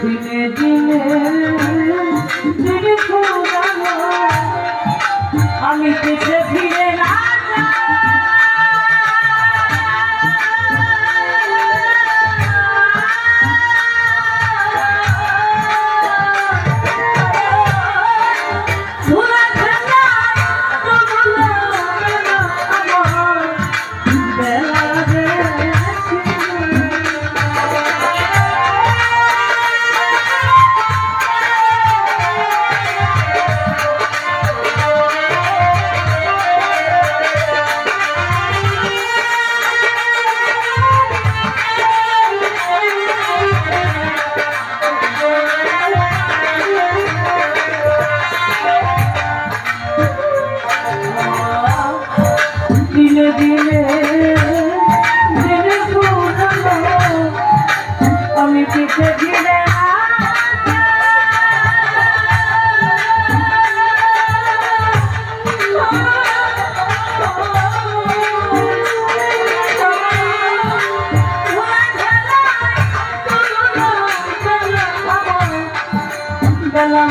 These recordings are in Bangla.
দিনে দিনে দিনে ফুরালো আমি পিছে ফিরে না দিনে দিনে দিনে ফুরালো আমি পিছে ফিরে বেলা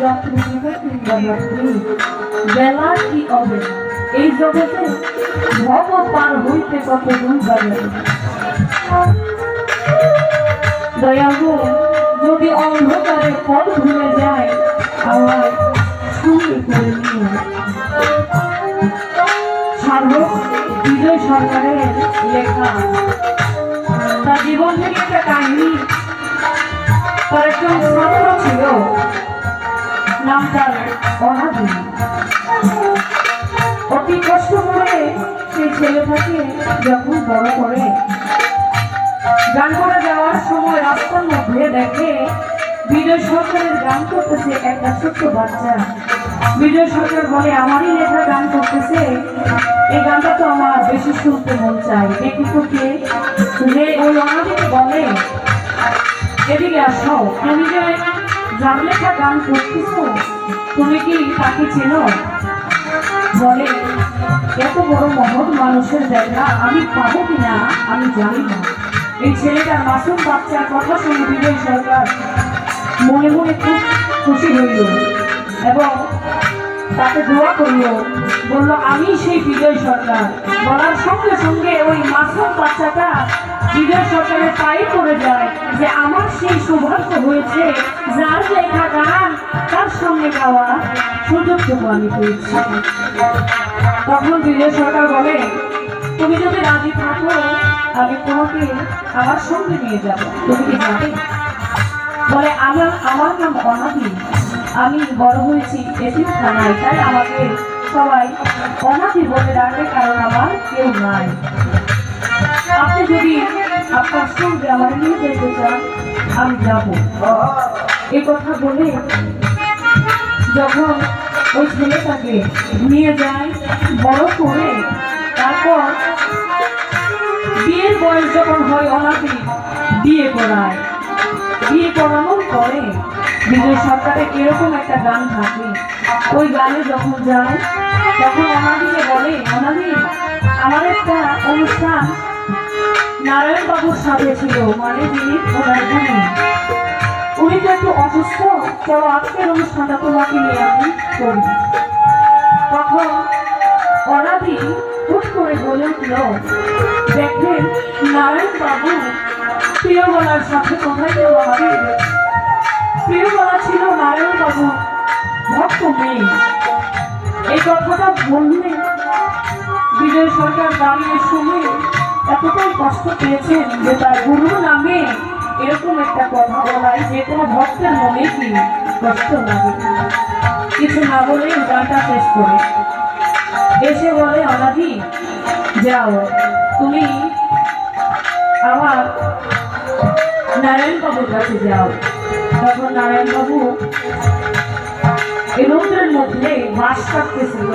রাত্রি কিংবা রাত্রি বেলা কি হবে এই জগতে ভব পার হইতে কত দূর যাবে দয়াগো যদি অন্ধকারে পথ ভুলে যায় আমার সঙ্গে করে নিয়ে সাধক বিজয় সরকারের লেখা তার জীবন থেকে একটা কাহিনী। তার একজন ছাত্র ছিল, নাম তার অনাদি। অতি কষ্ট করে সেই ছেলেটাকে যখন বড় করে গান করে যাওয়ার সময় রাস্তার মধ্যে দেখে বিজয় সরকারের গান করতেছে একটা ছোট্ট বাচ্চা। বিজয় সরকার বলে, আমারই লেখা গান করতেছে, এই গানটা তো আমার বেশি শুনতে মন চাই, দেখি তো কে। যে ওই অনাদিকে বলে, এদিকে আসো, তুমি যে যার লেখা গান করতেছ তুমি কি তাকে চেনো? বলে, এত বড় মহৎ মানুষের দেখা আমি পাবো কিনা আমি জানি না। এই ছেলেটার মাসুম বাচ্চার কথা শুনে বিজয় সরকার মনে মনে খুব খুশি হইল এবং তাকে দোয়া করল। বলল, আমি সেই বিজয় সরকার। বলার সঙ্গে সঙ্গে ওই মাসুম বাচ্চাটা বিজয় সরকারের পায়ে পড়ে যায় যে আমার সেই সৌভাগ্য হয়েছে যার লেখা গান তার সঙ্গে গাওয়া সুযোগটুকু আমি পেয়েছি। তখন বিজয় সরকার বলে, তুমি যদি রাজি থাকো আমি তোমাকে আমার সঙ্গে নিয়ে যাব, তুমি কি যাবে? বলে, আমার নাম অনাদি, আমি বড় হয়েছি এতিমখানায়, তাই আমাকে সবাই অনাদি বলে ডাকে, কারণ আমার কেউ নাই। আপনি যদি আপনার সঙ্গে আমার নিয়ে যেতে চান আমি যাব। এই কথা বলে যখন ওই ছেলেটাকে নিয়ে যায় বড় করে, তারপর বিয়ের বয়স যখন হয় অনাদি বিয়ে করায়। বিয়ে করানোর পরে বিজয় সরকারের এরকম একটা গান থাকে, ওই গানে যখন যায় তখন অনাদিকে বলে, অনাদি আমার একটা অনুষ্ঠান নারায়ণ বাবুর সাথে ছিল, মানে যিনি ওনার গুণী, উনি তো একটু অসুস্থ, চলো আজকের অনুষ্ঠানটা তোমাকে নিয়ে আমি করি। তখন অনাদি হুট করে বলে উঠল, দেখেন নারায়ণ বাবু প্রিয়বালার সাথে কোথায় গেল? আমাদের প্রিয়বালা ছিল নারায়ণ বাবু ভক্ত মেয়ে। এই কথাটা বললে বিজয় সরকার দাঁড়িয়ে শুনে এতটাই কষ্ট পেয়েছেন যে তার গুরু নামে এরকম একটা কথা বলায় যে কোনো ভক্তের মনে কি কষ্ট লাগে। কিছু না বলে গানটা শেষ করে এসে বলে, অনাদি যাও, তুমি আমার নারায়ণ বাবুর কাছে যাও। তখন নারায়ণ বাবু এই রৌদ্রের মধ্যে বাস কাটতেছিল।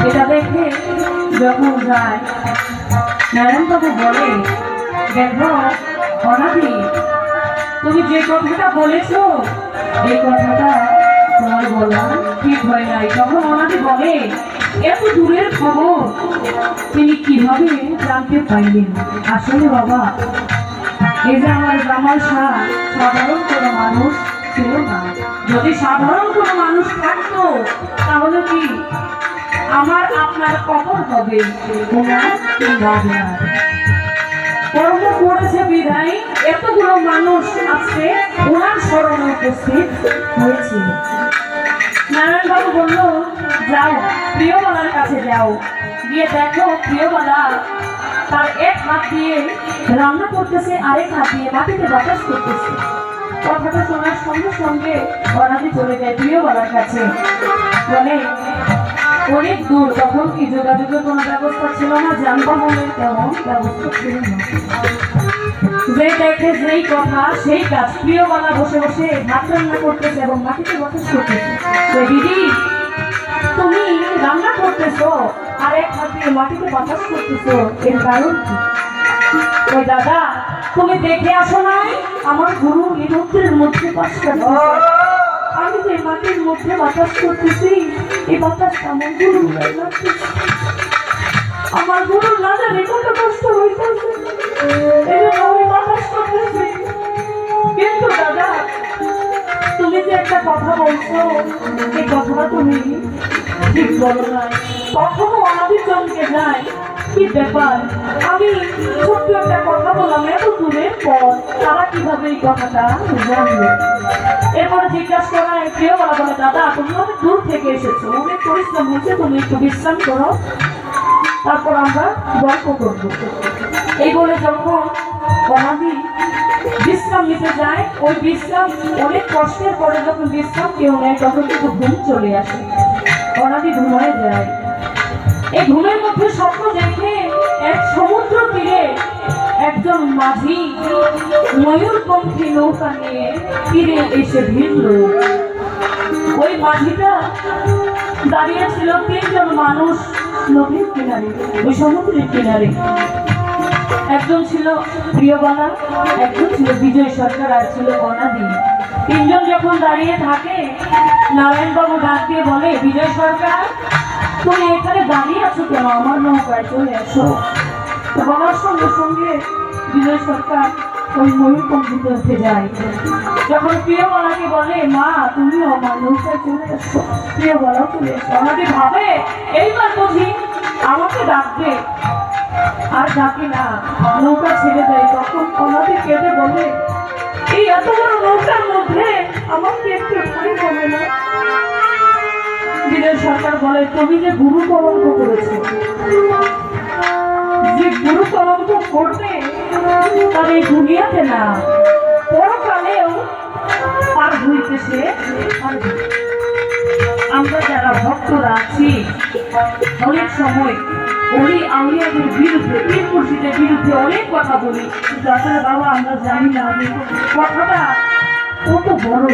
এটা দেখে যখন যায় নারায়ণ বাবু বলে, দেখো অনাদি, তুমি যে কথাটা বলেছ এই কথাটা তোমার বলা ঠিক হয় নাই। তখন অনাদি বলে, এত দূরের খবর তিনি কিভাবে জানতে পাইলেন? আসলে বাবা, এই যে আমার জামাল শাহ সাধারণ কোনো মানুষ ছিল না। যদি সাধারণ কোনো মানুষ থাকতো তাহলে কি আমার আপনার কবর হবে? কর্ম করেছে বিধায় এতগুলো মানুষ আজকে ওনার স্মরণে উপস্থিত হয়েছিল। নারায়ণ বাবু বলল, যাও প্রিয়বালার কাছে যাও, গিয়ে দেখো প্রিয়বালা তার এক হাত দিয়ে রান্না করতেছে, আরেক হাত দিয়ে মাটিতে বাতাস করতেছে। কথাটা শোনার সঙ্গে সঙ্গে অনাদি চলে যায় প্রিয়বালার কাছে। বলে, অনেক দূর, তখন কি যোগাযোগের কোনো ব্যবস্থা ছিল না, যানবাহনের তেমন ব্যবস্থা ছিল না। যে দেখে যেই কথা সেই কাজ। প্রিয়বালা বসে বসে ভাত রান্না করতেছে এবং মাটিতে বাতাস করতেছে। দিদি, তুমি রান্না করতেছো আর এক হাত দিয়ে মাটিতে বাতাস করতেছো, এর কারণ কি? ওই দাদা, তুমি দেখে আসো নাই আমার গুরু এই রৌদ্রের মধ্যে বাস করতেছে, আমি যে মাটির মধ্যে বাতাস করতেছি এই বাতাসটা আমার গুরু লাগতেছে। আমার গুরু না জানে কত কষ্ট হইতেছে, এই জন্য আমি বাতাস করতেছি। কিন্তু দাদা, তুমি বলছো এই কথাটা তুমি ঠিক বলো না। কখনো আমাদের জমকে যায় কি ব্যাপার, আমি ছোট্ট একটা কথা বললাম এত দূরের পর তারা কিভাবে এই কথাটা জানবে। এরপরে জিজ্ঞাসা করা কেউ বলে দাদা তুমি অনেক দূর থেকে এসেছো, অনেক পরিশ্রম হয়েছে, তুমি একটু বিশ্রাম করো, তারপর আমরা গল্প করবো। এই বলে যখন অনাদি বিশ্রাম নিতে যায়, ওই বিশ্রাম অনেক কষ্টের পরে যখন বিশ্রাম কেউ নেয় তখন কিন্তু ঘুম চলে আসে, অনাদি ঘুমায় যায়। এই ঘুমের মধ্যে স্বপ্ন দেখে এক সমুদ্র তীরে একজন মাঝি ময়ূরপঙ্খী নৌকা নিয়ে তীরে এসে ভিড়ল। ওই মাঝিটা দাঁড়িয়ে ছিল তিনজন মানুষ নদীর কিনারে, ওই সমুদ্রের কিনারে। একজন ছিল প্রিয়বালা, একজন ছিল বিজয় সরকার, আর ছিল অনাদি। তিনজন যখন দাঁড়িয়ে থাকে নারায়ণবাবু ডাক দিয়ে বলে বিজয় সরকার তুমি এখানে দাঁড়িয়ে আছো কেন, আমার নৌকায় চলে আসো। বলার সঙ্গে সঙ্গে বিজয় সরকার ওই ময়ূরপঙ্খীতে উঠে যায়। যখন প্রিয়বালাকে বলে মা তুমিও আমার নৌকায় চলে আসো, প্রিয়বালাও চলে আসো। আমাকে ভাবে এইবার বুঝি আমাকে ডাকবে, আর ডাকে না, নৌকা ছেড়ে দেয়। তখন ওনাকে কেঁদে বলে এই এত বড় নৌকার মধ্যে আমাকে একটু ভয় হবে না। বিজয় সরকার বলে তুমি যে গুরু কলঙ্ক করেছো, যে গুরু কলঙ্ক করবে তার এই দুনিয়াতে না পরকালেও পার হইতেছে। আমরা যারা ভক্তরা আছি অনেক সময় অলি আউলিয়াদের বিরুদ্ধে, পীর মুর্শিদের বিরুদ্ধে অনেক কথা বলি, কিন্তু আসলে বাবা আমরা জানি না যে কথাটা কত বড়।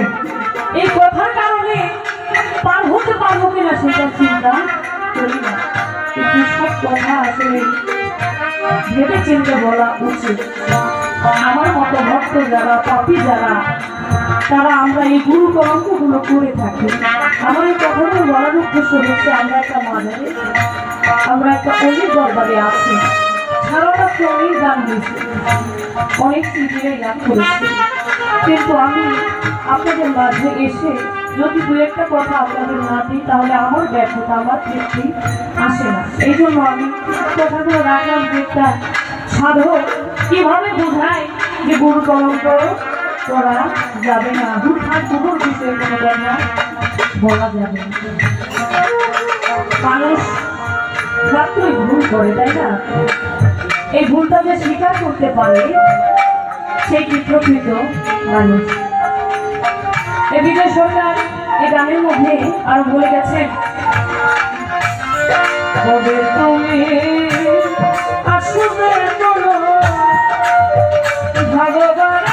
এই কথার কারণে পার হতে পারবো কিনা সেটা চিন্তা করি না, কিন্তু সব কথা আসলে ভেবে চিন্তে বলা উচিত। আমার মতো ভক্ত যারা, পাপী যারা, তারা আমরা এই গুরু কলঙ্কগুলো করে থাকি। আমার এই কথাগুলো বলার উদ্দেশ্য হচ্ছে আমরা একটা মাঝারে, আমরা একটা অলির দরবারে আছি, সারাটা অনেক গান হয়েছে, অনেক স্মৃতিরাই গান করেছে, কিন্তু আমি আপনাদের মাঝে এসে যদি দু একটা কথা আপনাদের না দিই তাহলে আমার ব্যর্থতা, আমার তৃপ্তি আসে না। এই জন্য আমি কথাগুলো রাখলাম যে একটা সাধক কিভাবে বোঝায় যে গুরু কলঙ্ক করা যাবে না, হুটহাট গুরুর বিষয়ে কোনো কথা বলা যাবে না। মানুষ মাত্রই ভুল করে, তাই না? এই ভুলটা যে স্বীকার করতে পারে সেই কি প্রকৃত মানুষ। এই বিজয় সরকার এই গানের মধ্যে আরো বলে গেছেন কবে তুমি আসবে বলো ভগবান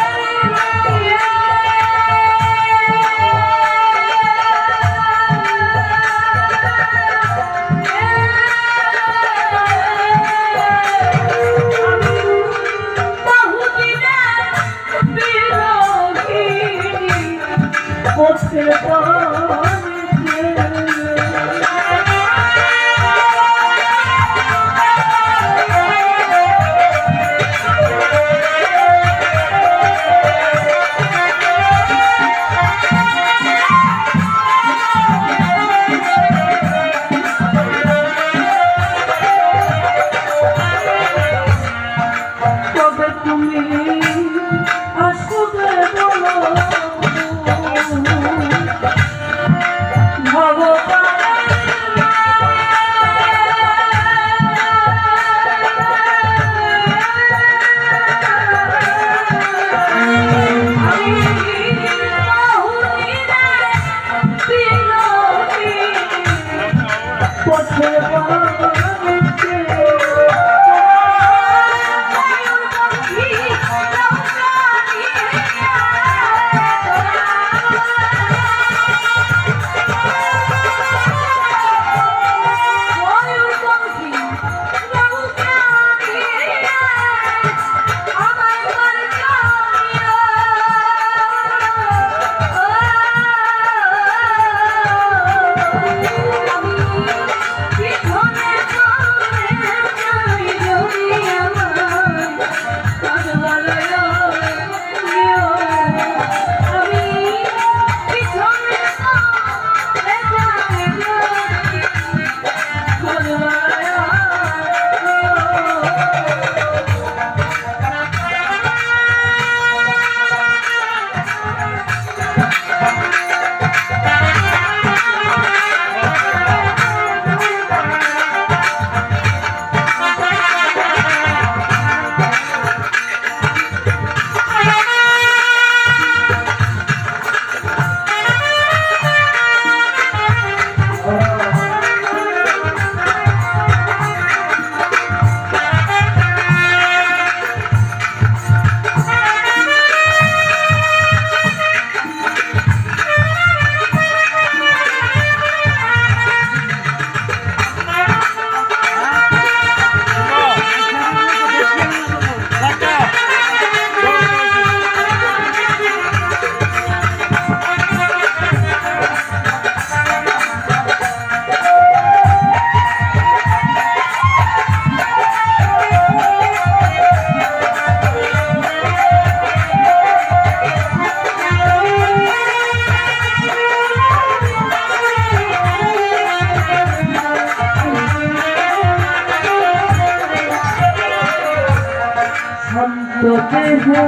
দেহে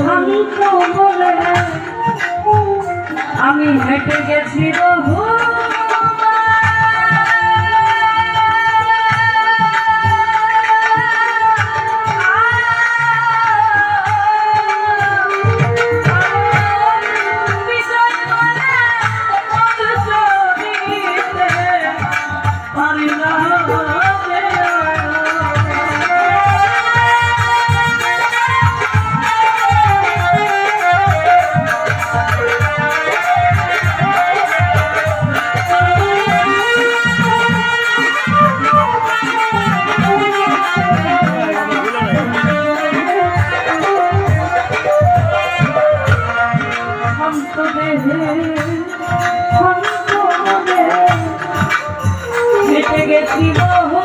শান্ত বলে আমি হেঁটে গেছি বহু হেঁটে গেছি বহু